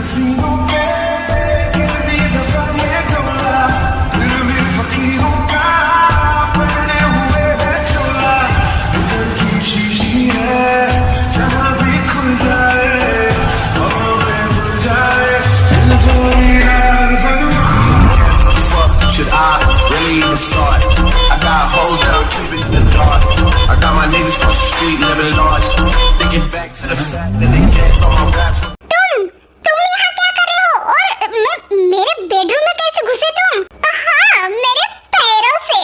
हसीनों पे कितनी दफा ये डोला, फिर भी फकीरों का पहने हुए है चोला। इधर की शीशी है जहाँ भी खुल जाए हवा में घुल जाए। Should I really even start? I got hoes that I'm keeping in the dark. I got my niggas cross the street living large. Thinking back to the fact that they can't on my rap. तुम यहाँ क्या कर रहे हो? और मेरे bedroom में कैसे घुसे तुम? हाँ, मेरे पैरों से।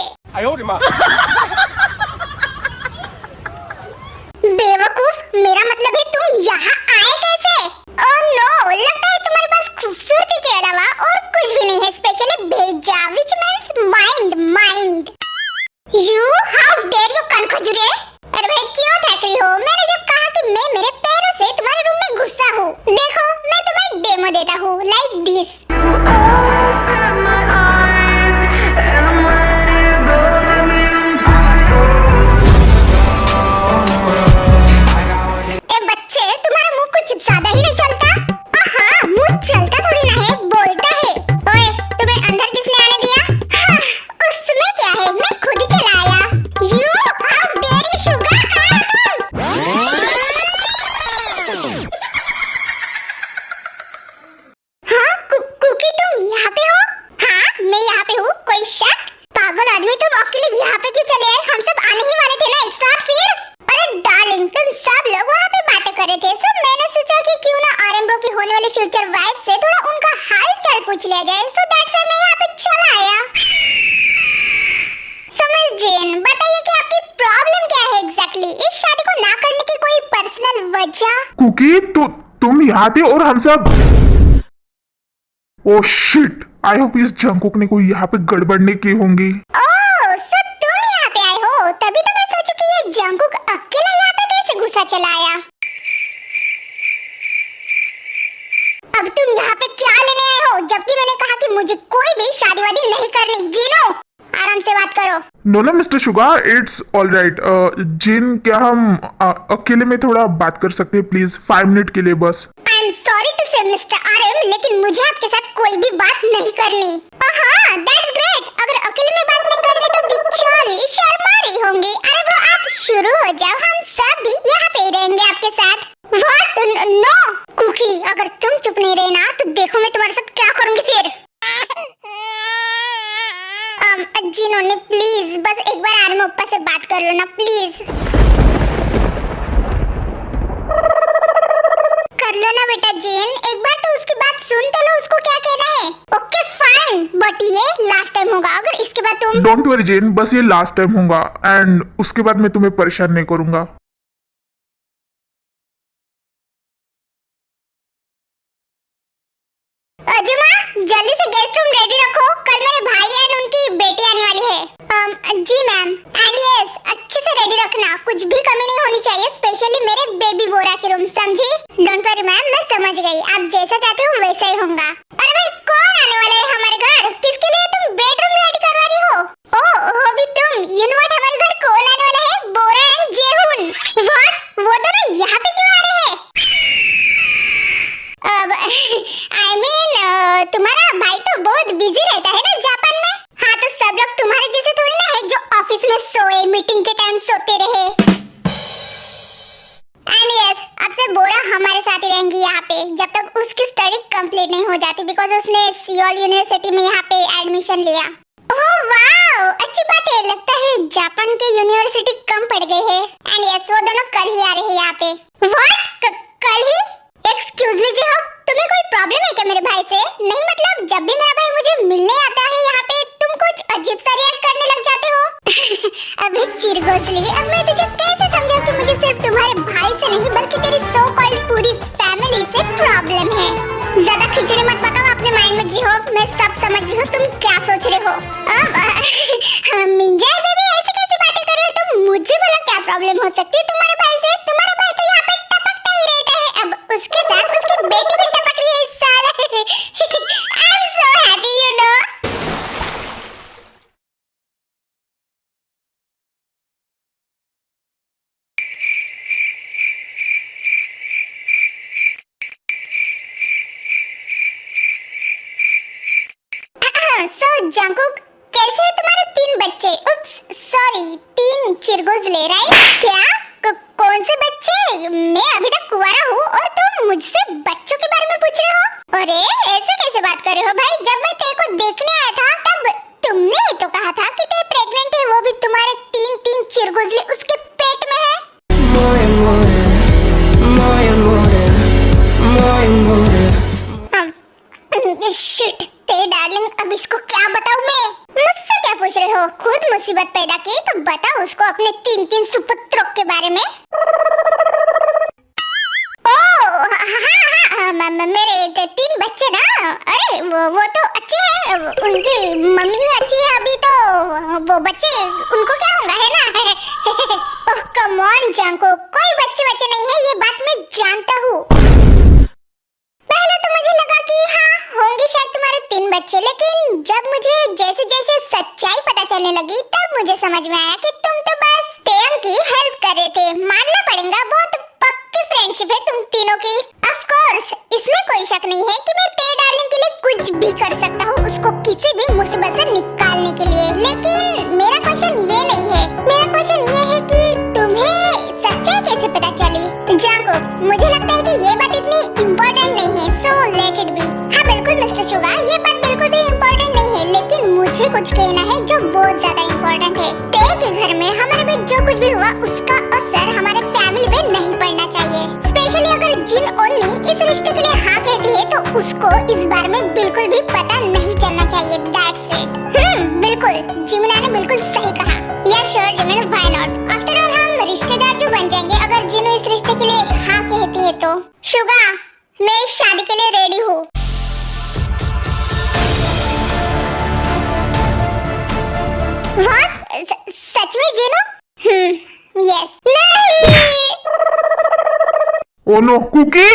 बेवकूफ, मेरा मतलब है तुम यहाँ आए कैसे? ओह नो, लगता है तुम्हारे पास खूबसूरती के अलावा और कुछ भी नहीं है, स्पेशली भेजा, which means mind. You, how dare you कनखजुरे? अरे भाई क्यों थक रही हो? मैंने जब कहा कि मैं मेरे पैरों से तुम्हारे रूम में घुसा हूँ, देखो मैं तुम्हें डेमो देता हूँ, like this. ए बच्चे, तुम्हारा मुंह कुछ ज्यादा ही नहीं चलता? हाँ, मुंह चलता थोड़ी ना है, बोलता है। ओए, तुम्हें अंदर किसने आने दिया? हाँ, उसमें क्या है, मैं खुद ही चला आया। You, how dare you, sugar, कहाँ हो तुम? हाँ, कुकी तुम यहाँ पे हो? हाँ, मैं यहाँ पे हूँ, कोई शक? पागल आदमी, तुम अकेले यहाँ पे क्यों चले आए? हम सब आने ही वाले थे ना एक साथ फिर? अरे डार्लिंग, तुम सब लोग वहाँ पे बातें कर रहे थे, सो मैंने सोचा कि क्यों ना आरएमबो की होने वाली फ्यूचर वाइफ से थोड़ा उनका हाल चाल पूछ लिया जाए, सो दैट्स व्हाई मैं यहाँ पे चला आया। समझ जेन, बताइए कि आपकी प्रॉब्लम क्या है एग्जैक्टली? इस शादी को ना करने की कोई पर्सनल वजह? कुकी, तुम यहाँ थे और हम सब। ओह शिट, आई होप इस जंकुक ने कोई यहाँ पे गड़बड़ नहीं की होंगी। ओह, सो तुम यहाँ पे आए हो, तभी तो मैं सोचूं कि ये जंकुक अकेला यहाँ पे कैसे घुसा चला आया। अब तुम यहाँ पे क्या लेने आए हो, जबकि मैंने कहा कि मुझे कोई भी शादी वादी नहीं करनी। जीनो, आराम से बात करो। No mister Sugar, it's all right. Jin, क्या हम अकेले में थोड़ा बात कर सकते हैं प्लीज, 5 मिनट के लिए बस। आई एम सॉरी टू से मिस्टर आरएम, लेकिन मुझे आपके साथ कोई भी बात नहीं करनी। हाँ, दैट्स ग्रेट। अगर अकेले में बात नहीं करनी तो बेचारी शर्मा रही होंगी। अरे वो आप शुरू हो जाओ, हम सब भी यहाँ पे रहेंगे आपके साथ। व्हाट? नो कुकी, अगर तुम चुप नहीं रहे ना तो देखो मैं तुम्हारे साथ क्या करूंगी फिर। जीनो ने प्लीज बस एक बार आरएम ओप्पा से बात कर लो ना प्लीज। कर लो ना बेटा जीन, एक बार तो उसकी बात सुन तो लो, उसको क्या कहना है। ओके फाइन, बट ये लास्ट टाइम होगा, अगर इसके बाद तुम। डोंट वरी जेन, बस ये लास्ट टाइम होगा एंड उसके बाद मैं तुम्हें परेशान नहीं करूंगा। अजुमा, जल्दी से गेस्ट रूम रेडी रखो, कल मेरे भाई एंड उनकी बेटी आने वाली है। जी मैम। एंड यस, अच्छे से रेडी रखना, कुछ भी कमी नहीं होनी चाहिए, स्पेशली मेरे बेबी बोरा के रूम, समझी? डोंट वरी मैम, मैं समझ गई, आप जैसा चाहते हो वैसा ही होगा। अरे भाई, कौन आने वाला है हमारे घर? किसके लिए तुम बेडरूम रेडी करवा रही हो? ओह, हो भी तुम। यू नो व्हाट, हमारे घर कौन आने वाला है? बोरा एंड जेहुन। व्हाट? वो दोनों यहाँ पे क्यों आ रहे हैं? I mean, तुम्हारा भाई तो बहुत बिजी रहता है ना जापान में। हाँ, तो सब लोग तुम्हारे जैसे थोड़ी ना है जो ऑफिस में सोए, मीटिंग के टाइम सोते रहे। एंड यस, अब से बोरा हमारे साथ ही रहेंगी यहाँ पे जब तक उसकी स्टडी कंप्लीट नहीं हो जाती, बिकॉज उसने सियोल यूनिवर्सिटी में यहाँ पे एडमिशन लिया। ओह वाओ, अच्छी बात है, लगता है जापान के यूनिवर्सिटी कम पड़ गए हैं। एंड यस, वो दोनों कल ही आ रहे हैं यहाँ पे। व्हाट? कल ही? एक्सक्यूज मी जी, हाँ, तुम्हें कोई प्रॉब्लम है क्या मेरे भाई से? नहीं मतलब, जब भी मेरा भाई मुझे मिलने आता है यहाँ पे तुम कुछ अजीब सा रिएक्ट करने लग जाते हो। अबे चिरगोसली, अब मैं तुझे कैसे समझाऊं कि मुझे सिर्फ तुम्हारे भाई से नहीं बल्कि तेरी सो कॉल्ड पूरी फैमिली से प्रॉब्लम है। ज्यादा खिचड़ी मत पकाओ अपने माइंड में जी, हो मैं सब समझ रही हूँ तुम क्या सोच रहे हो। मिंजा बेबी, ऐसी कैसी बातें कर रहे हो तुम? मुझे बोला क्या प्रॉब्लम हो सकती है तुम्हारे भाई से? तुम्हारा भाई तो यहाँ पे टपकता ही रहता है, अब उसके साथ उसकी बेटी भी टपक रही है इस साल। I am so happy, you know. Jungkook, कैसे है तुम्हारे 3 बच्चे? उप्स सॉरी, 3 चिरगोज़ले, राइट? क्या? कौन से बच्चे? मैं अभी तक कुंवारा हूँ और तुम मुझसे बच्चों के बारे में पूछ रहे हो? अरे ऐसे कैसे बात कर रहे हो भाई? जब मैं तेरे को देखने आया था तब तुमने ही तो कहा था कि ते प्रेग्नेंट है, वो भी तुम्हारे 3 चिरगोज़ले उसके पेट में है। शिट, ते डार्लिंग, अब इसको क्या बताऊं मैं? मुझसे क्या पूछ रहे हो? खुद मुसीबत पैदा की तो बताओ उसको अपने 3 सुपुत्रों के बारे में। मेरे 3 बच्चे ना, अरे वो तो अच्छे हैं, उनकी मम्मी अच्छी है अभी तो, वो बच्चे उनको क्या होगा, है ना? ओह कम ऑन जंको, कोई बच्चे नहीं है, ये बात मैं जानता हूँ। पहले तो मुझे लगा कि हाँ होंगे शायद तुम्हारे 3 बच्चे, लेकिन जब मुझे जैसे जैसे सच्चाई पता चलने लगी तब मुझे समझ में आया कि तुम तो बस टेम की हेल्प कर रहे थे। मानना पड़ेगा, बहुत पक्की फ्रेंडशिप है तुम तीनों की। ऑफ कोर्स, इसमें कोई शक नहीं है कि मैं ते डार्लिंग के लिए कुछ भी कर सकता हूँ, उसको किसी भी मुसीबत से निकालने के लिए। लेकिन मेरा क्वेश्चन ये नहीं है, मेरा क्वेश्चन ये है कि तुम्हें सच्चाई कैसे पता चली? जाको, मुझे लगता है कि ये बात इतनी इम्पोर्टेंट नहीं है, सो लेट इट बी। हाँ बिल्कुल मिस्टर शुगर, ये बात बिल्कुल भी इम्पोर्टेंट नहीं है, लेकिन मुझे कुछ कहना है जो बहुत ज्यादा इम्पोर्टेंट है। ते के घर में हमारे बीच जो कुछ भी हुआ उसका असर हमारे फैमिली पे नहीं पड़ना चाहिए। स्पेशली अगर जिन ओन्नी इस रिश्ते के लिए हाँ कहती है तो उसको इस बारे में बिल्कुल भी पता नहीं चलना चाहिए। That's it. बिल्कुल, जिमिना ने बिल्कुल सही कहा। या sure Jimin, why not? After all हम रिश्तेदार जो बन जाएंगे अगर जिनु इस रिश्ते के लिए हाँ कहती है तो। शुगा, मैं इस शादी के लिए रेडी हूँ। व्हाट? सच में जिनु? यस। नहीं। Oh no, cookie!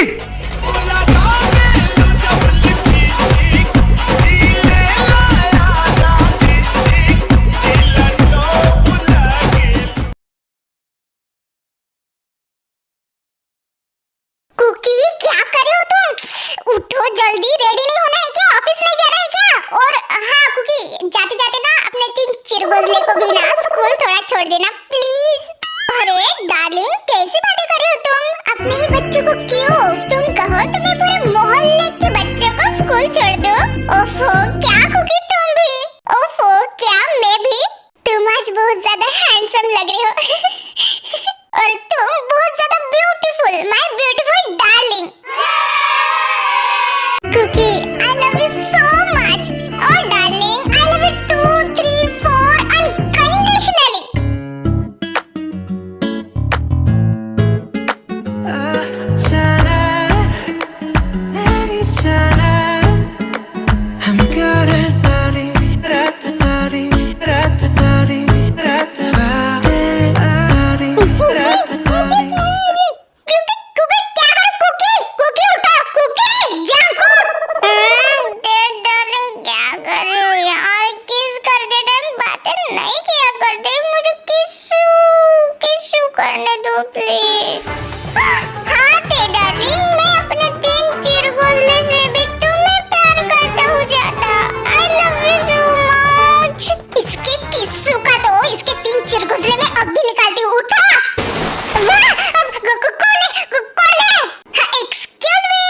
कुकी, क्या कर रहे हो तुम? उठो जल्दी, रेडी नहीं होना है क्या? ऑफिस नहीं जाना है क्या? और हाँ कुकी, जाते जाते ना अपने 3 चिरगोज़ले को भी ना स्कूल थोड़ा छोड़ देना प्लीज। अरे डार्लिंग, कैसे बातें कर रहे हो तुम? अपने ही बच्चों को क्यों? तुम कहो तो मैं पूरे मोहल्ले के बच्चों को स्कूल छोड़ दूं? ओफो, क्या कुकी तुम भी? ओफो, क्या मैं भी? तुम आज बहुत ज्यादा हैंडसम लग रहे हो। और तुम बहुत ज्यादा beautiful, my beautiful darling. Cookie, I love you so much. और darling, I love you 2, 3, 4 unconditionally. करने दो प्लीज। हाँ ते डार्लिंग, मैं अपने 3 चिरगोज़ले से भी तुम्हें प्यार करता हूँ ज्यादा। I love you so much। इसके किस्सू का तो इसके 3 चिरगोज़ले में अब भी निकालती हूँ। उठो। कौन है? हाँ एक्सक्यूज मी,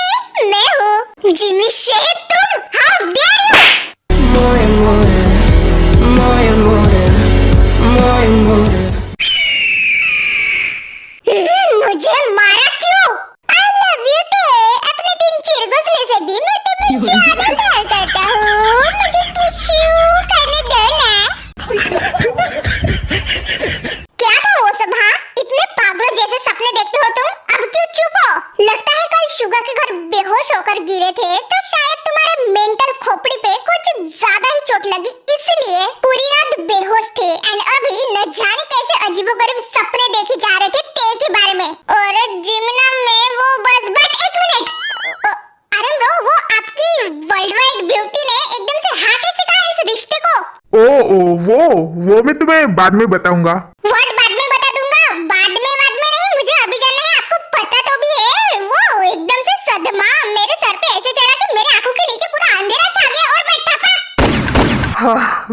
मैं हूँ जिमी शेर। तुम हाउ डेयर यू? मुझे मारा क्यों? I love you ते, अपने 3 चिरगोज़ले से भी मैं तुम्हें ज्यादा प्यार करता हूँ। मुझे किस्सू करने दो ना। क्या था वो सब? हाँ, इतने पागलों जैसे सपने देखते हो तुम? अब क्यों चुप हो? लगता है कल शुगर के घर बेहोश होकर गिरे थे तो शायद तुम्हारे मेंटल खोपड़ी पे कुछ ज्यादा ही चोट लगी, इसलिए पूरी रात बेहोश थे। एंड अभी न जाने कैसे अजीबोगरीब सपने देखे जा रहे थे ते के बारे में। और जिमना में वो बस बट एक मिनट, अरे वो आपकी वर्ल्ड वाइड ब्यूटी ने एकदम से हाँ कैसे कहा इस रिश्ते को? वो मैं तुम्हें बाद में बताऊंगा। व्हाट बाद में बता दूंगा? बाद में नहीं, मुझे अभी जाना है। आपको पता तो भी है वो एकदम से सदमा मेरे सर पे ऐसे चढ़ा कि मेरे आंखों के नीचे पूरा अंधेरा छा गया और मैं टपक।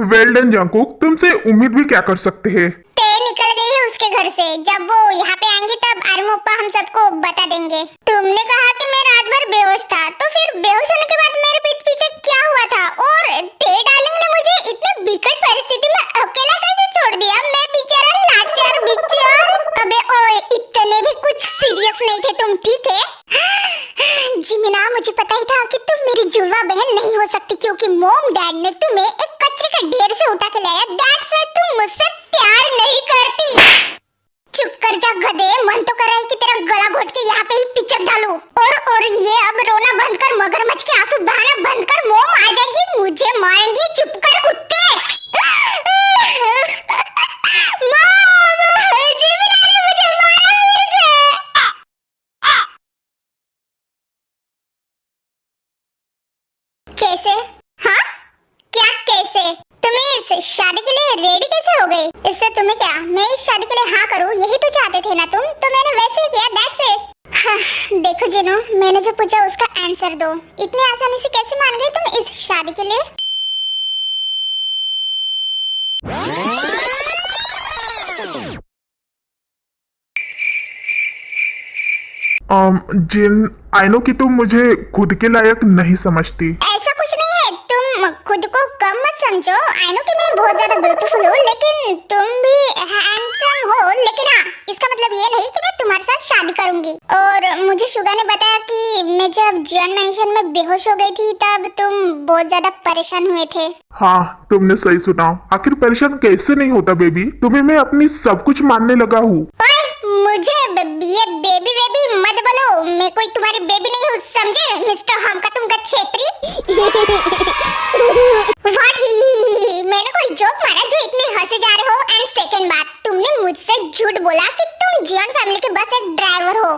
वेल डन जंकुक, तुमसे उम्मीद भी क्या कर सकते हैं। ते निकल गई है उसके घर से। जब वो यहाँ पे आएंगे तब आर्मोप्पा हम सबको बता देंगे। तुमने कहा कि मैं रात भर बेहोश था, तो फिर बेहोश होने के बाद मेरे पीठ पीछे क्या हुआ था? और ते डार्लिंग ने मुझे इतनी विकट परिस्थिति में अकेला कैसे छोड़ दिया? मैं बेचारा लाचार बिच्चू। अबे ओए, इतने भी कुछ सीरियस नहीं थे तुम, ठीक है? जिमिना, मुझे पता ही था कि तुम मेरी जुड़वा बहन नहीं हो सकती, क्योंकि मॉम डैड ने तुम्हें एक कचरे का ढेर से उठा के लाया। दैट्स व्हाई तुम मुझसे प्यार नहीं करती। चुप कर जा गधे, मन तो कर रहा है कि तेरा गला घोट के यहाँ पे ही पिचक डालूं। और ये अब रोना बंद कर, मगरमच्छ के आंसू बहाना बंद कर, मॉम आ जाएगी, मुझे मारेंगी। चुप कर कुत्ते। मॉम, जिमिना ने मुझे मारा फिर से। कैसे? हाँ, क्या कैसे? तुम इस शादी के लिए रेडी कैसे हो गई? इससे तुम्हें क्या, मैं इस शादी के लिए हाँ करूँ, यही तो चाहते थे ना तुम, तो मैंने वैसे ही किया, दैट्स इट। हाँ, देखो जिनू, मैंने जो पूछा उसका आंसर दो। इतनी आसानी से कैसे मान गई तुम इस शादी के लिए? जिन, आई नो कि तुम मुझे खुद के लायक नहीं समझती। ऐसा कुछ नहीं है, तुम खुद को कम मत समझो। आई नो कि मैं बहुत ज्यादा ब्यूटीफुल हूँ, लेकिन तुम भी हैंडसम हो। लेकिन हाँ, इसका मतलब ये नहीं कि मैं तुम्हारे साथ शादी करूंगी। और मुझे शुगा ने बताया कि मैं जब जियोन मेंशन में बेहोश हो गई थी तब तुम बहुत ज्यादा परेशान हुए थे। हाँ, तुमने सही सुना। आखिर परेशान कैसे नहीं होता बेबी, तुम्हें मैं अपनी सब कुछ मानने लगा हूँ। मुझे ये बेबी बेबी मत बोलो, मैं कोई तुम्हारी बेबी नहीं हूँ, समझे मिस्टर हमका तुमका छेपरी। व्हाट ही, मैंने कोई जोक मारा जो इतने हंसे जा रहे हो? एंड सेकंड बात, तुमने मुझसे झूठ बोला कि तुम जियोन फैमिली के बस एक ड्राइवर हो।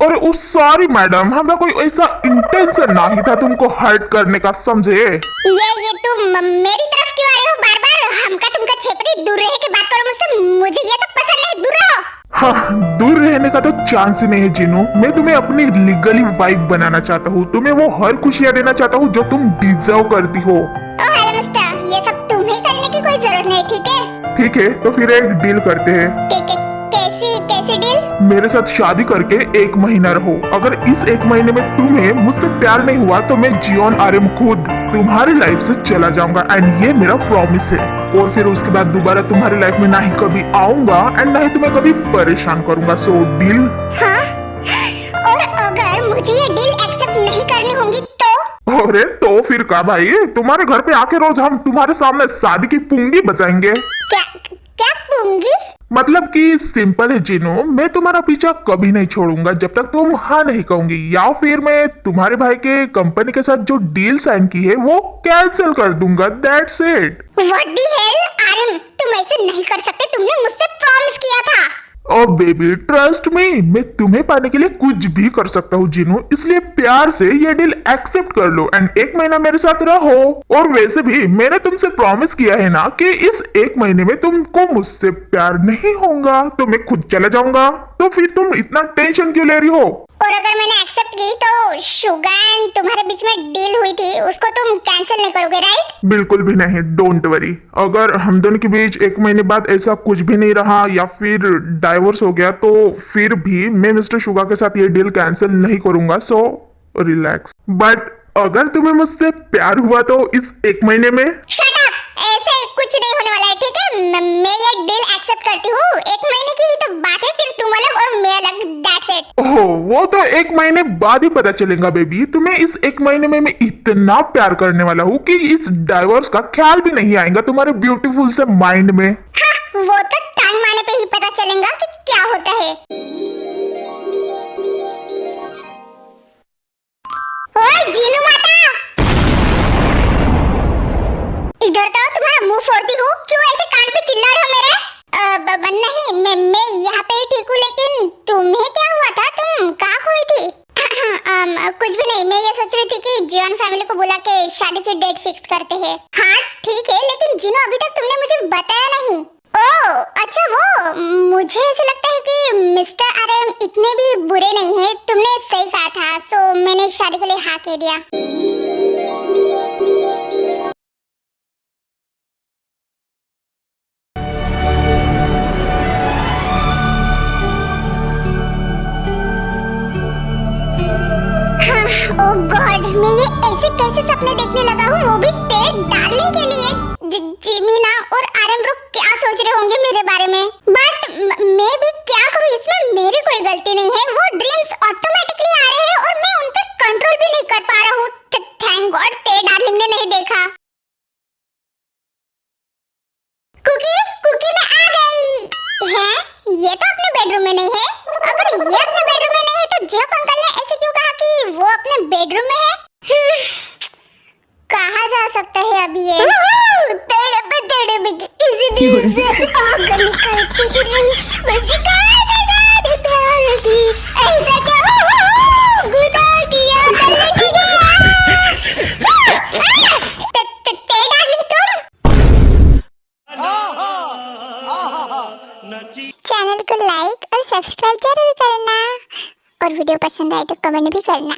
और उस सॉरी मैडम, हमारा कोई ऐसा इंटेंशन नहीं था तुमको हर्ट करने का, समझे? ये तुम मेरी तरफ क्यों आ रहे हो बार बार? हमका तुमका छेपरी, दूर रह के बात करो मुझसे, मुझे ये सब पसंद नहीं, दूर रहो। हाँ, दूर रहने का तो चांस ही नहीं है जिनू। मैं तुम्हें अपनी लीगली वाइफ बनाना चाहता हूँ, तुम्हें वो हर खुशियाँ देना चाहता हूँ जो तुम डिजर्व करती हो। ओह हेलो मिस्टर, ये सब तुम्हें करने की कोई जरूरत नहीं, ठीक है? ठीक है, तो फिर एक डील करते हैं। कैसी डील? मेरे साथ शादी करके 1 महीना रहो। अगर इस 1 महीने में तुम्हें मुझसे प्यार नहीं हुआ तो मैं जियोन आर्यम खुद तुम्हारी लाइफ से चला जाऊंगा, एंड ये मेरा प्रॉमिस है। और फिर उसके बाद दोबारा तुम्हारी लाइफ में ना ही कभी आऊंगा एंड ना ही तुम्हें कभी परेशान करूंगा। सो डील? हाँ? और अगर मुझे ये डील एक्सेप्ट नहीं करनी होगी तो? अरे तो फिर क्या भाई, तुम्हारे घर पे आके रोज हम तुम्हारे सामने शादी की पुंगी बजाएंगे। क्या पुंगी? मतलब कि सिंपल है जिनू, मैं तुम्हारा पीछा कभी नहीं छोड़ूंगा जब तक तुम हाँ नहीं कहूंगी, या फिर मैं तुम्हारे भाई के कंपनी के साथ जो डील साइन की है वो कैंसिल कर दूंगा। That's it. What the hell Aryan, तुम ऐसे नहीं कर सकते, तुमने मुझसे प्रॉमिस किया था। ओ बेबी ट्रस्ट मी, मैं तुम्हें पाने के लिए कुछ भी कर सकता हूँ जिनू, इसलिए प्यार से ये डील एक्सेप्ट कर लो एंड 1 महीना मेरे साथ रहो। और वैसे भी मैंने तुमसे प्रॉमिस किया है ना कि इस 1 महीने में तुमको मुझसे प्यार नहीं होगा तो मैं खुद चला जाऊंगा, तो फिर तुम इतना टेंशन क्यों ले रही हो? और अगर मैंने एक्सेप्ट की तो शुगा एंड तुम्हारे बीच में डील हुई थी उसको तुम कैंसिल नहीं करोगे, राइट? बिल्कुल भी नहीं, डोंट वरी। अगर हम दोनों के बीच 1 महीने बाद ऐसा कुछ भी नहीं रहा या फिर डाइवोर्स हो गया तो फिर भी मैं मिस्टर शुगा के साथ ये डील कैंसिल नहीं करूंगा। So relax. बट अगर तुम्हें मुझसे प्यार हुआ तो इस 1 महीने में शट अप, ऐसे कुछ नहीं होने वाला है, ठीक है? मैं ये डील एक्सेप्ट करती हूँ। 1 महीने की ही तो बात है, फिर तुम अलग और मैं अलग, दैट्स इट। ओह, वो तो 1 महीने बाद ही पता चलेगा बेबी। तुम्हें इस 1 महीने में मैं इतना प्यार करने वाला हूँ कि इस डाइवोर्स का ख्याल भी नहीं आएगा तुम्हारे ब्यूटीफुल से माइंड में। हाँ, वो तो टाइम आने पे ही पता चलेगा कि क्या होता है। ओए जीनू माता, इधर तो तुम्हारा मुंह फोड़ती हूँ, क्यों ऐसे कान पे चिल्ला रहे हो मेरे? नहीं, मैं यहाँ पे ही ठीक हूँ, लेकिन तुम्हें क्या हुआ था? तुम कहाँ खोई थी? कुछ भी नहीं, मैं ये सोच रही थी कि जियोन फैमिली को बुला के शादी की डेट फिक्स करते हैं। हाँ ठीक है, लेकिन जिनो अभी तक तुमने मुझे बताया नहीं। ओह अच्छा, वो मुझे ऐसा लगता है कि मिस्टर आर्यन इतने भी बुरे नहीं है, तुमने सही कहा था, सो मैंने शादी के लिए हाँ कह दिया। ओह गॉड, मैं ये ऐसे कैसे सपने देखने लगा हूँ, वो भी तेरे डार्लिंग के लिए। जिमीना और आर्यन ब्रो क्या सोच रहे होंगे मेरे बारे में, बट मैं भी क्या करूँ, इसमें मेरी कोई गलती नहीं है। वो ड्रीम्स ऑटोमेटिकली आ रहे हैं और मैं उन पे कंट्रोल भी नहीं कर पा रहा हूँ। थैंक गॉड तेरे डार्लिंग ने नहीं देखा। कुकी कुकी मैं आ गई। हैं? ये तो अपने बेडरूम में नहीं है। अगर ये अपने बेडरूम में नहीं है तो जेफ अंकल ने ऐसे क्यों कहा कि वो अपने बेडरूम में है? कहाँ जा सकता है अभी ये? तेरे बिकी इसी आग निकलती रही, मुझे कहाँ प्यार की ऐसा क्या गुनाह किया गलती तेरे डार्लिंग तुम। चैनल को लाइक और सब्सक्राइब जरूर करना और वीडियो पसंद आए तो कमेंट भी करना।